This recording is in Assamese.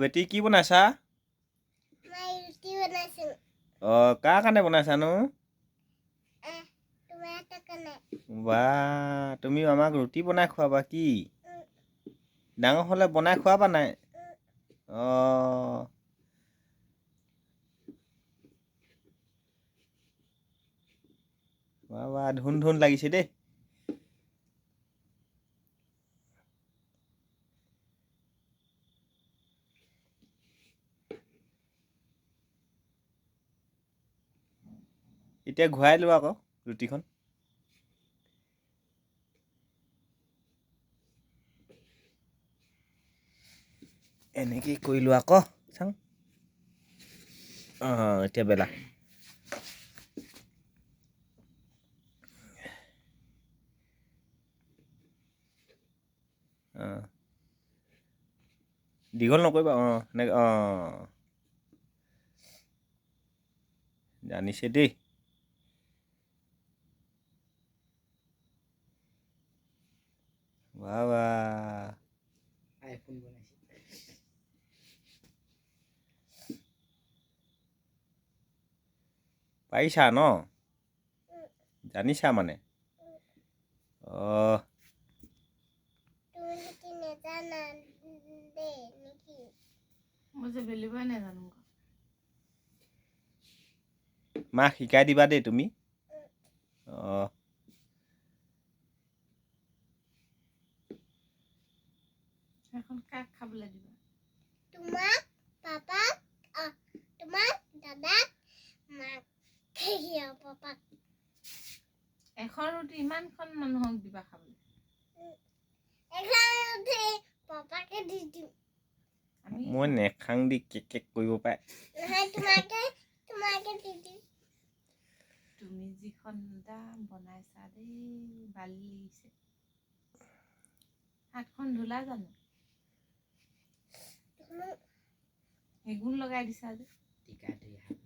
বেটি কি বনাইছা? মই ৰুটি বনাইছোঁ। কাৰ কাৰণে বনাইছানো? তোমাৰ এটা কাৰণে। বাহ, তুমি আমাক ৰুটি বনাই খুৱাবা কি? ডাঙৰ হ'লে বনাই খুৱাবা নাই? বাহ ধুন ধুন লাগিছে দেই। এতিয়া ঘূৰাই লোৱা আকৌ ৰুটিখন। এনেকেই কৰি লোৱা আকৌ চাওঁ। এতিয়া বেলা। দীঘল নকৰিবা এনেকৈ জানিছে দেই। বাহ বাহ। আইফোন বনাইছে। পাৰিছা ন? জানিছা মানে? তুমি নেকি নেজানা দে নেকি? মই যে বেলিবই নাজানো। মাক শিকাই দিবা দেই তুমি। এখন কাক খাবলৈ দিবা? তোমাক, পাপাক, তোমাক, দাদাক, মাক, পাপাক। এখন ৰুটি ইমানখন মানুহক দিবা খাবলৈ? এখন ৰুটি পাপাকে দি দিম। মই নেখাং দি কেক কৰিব পাৰে। নহয় তোমাকে দি দিম। তুমি যিখন বনাইছা দেই, বালি লাগিছে। হাতখন ধুলা জানো? সেগুন লগাই দিছা যে। টিকা দি হাত